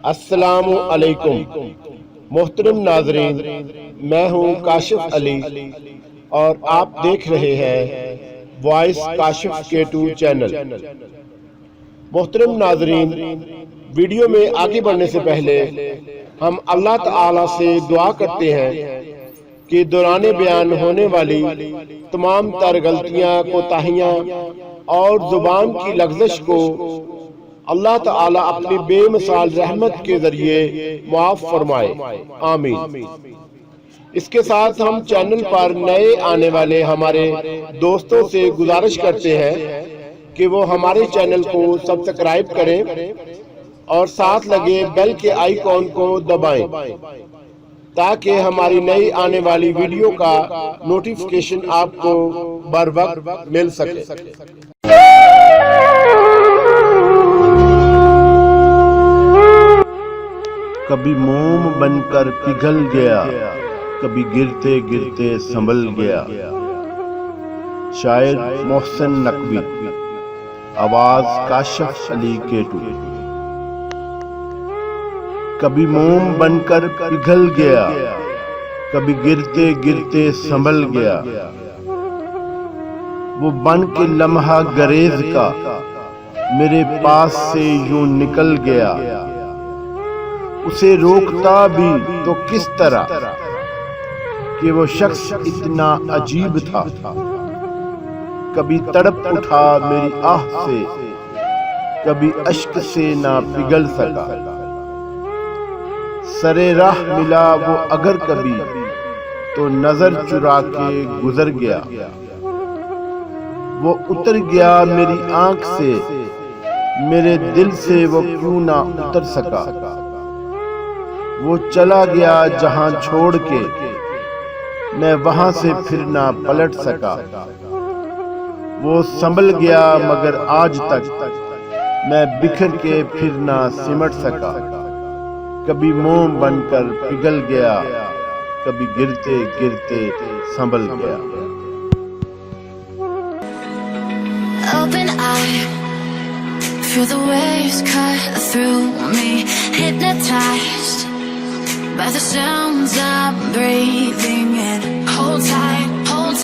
السلام علیکم محترم ناظرین، میں ہوں کاشف علی اور آپ دیکھ رہے ہیں وائس کاشف K2 چینل۔ محترم ناظرین، ویڈیو میں آگے بڑھنے سے پہلے ہم اللہ تعالی سے دعا کرتے ہیں کہ دوران بیان ہونے والی تمام تر غلطیاں، کوتاہیاں اور زبان کی لغزش کو اللہ تعالی اپنی بے مثال رحمت کے ذریعے معاف فرمائے، آمین۔ اس کے ساتھ ہم چینل پر نئے آنے والے ہمارے دوستوں سے گزارش کرتے ہیں کہ وہ ہمارے چینل کو سبسکرائب کریں اور ساتھ لگے بیل کے آئیکن کو دبائیں تاکہ ہماری نئی آنے والی ویڈیو کا نوٹیفیکیشن آپ کو بر وقت مل سکے۔ کبھی موم بن کر پگھل گیا، کبھی گرتے گرتے سنبھل گیا۔ شاعر محسن نقوی، آواز کاشف علی K2۔ کبھی موم بن کر پگھل گیا، کبھی گرتے گرتے سنبھل گیا۔ وہ بن کے لمحہ گریز کا میرے پاس سے یوں نکل گیا۔ اسے روکتا بھی تو کس طرح کہ وہ شخص اتنا عجیب تھا۔ کبھی تڑپ اٹھا میری آہ سے، کبھی اشک سے نہ پگھل سکا۔ سرے راہ ملا وہ اگر کبھی تو نظر چرا کے گزر گیا۔ وہ اتر گیا میری آنکھ سے، میرے دل سے وہ کیوں نہ اتر سکا۔ وہ چلا گیا جہاں چھوڑ کے، میں وہاں سے پھر نہ پلٹ سکا۔ وہ سنبھل گیا مگر آج تک میں بکھر کے پھر نہ سمٹ سکا۔ کبھی موم بن کر پگھل گیا، کبھی گرتے گرتے سنبھل گیا۔ Open eye, feel the waves cut through me, hypnotized by the sounds I'm breathing in. Hold tight,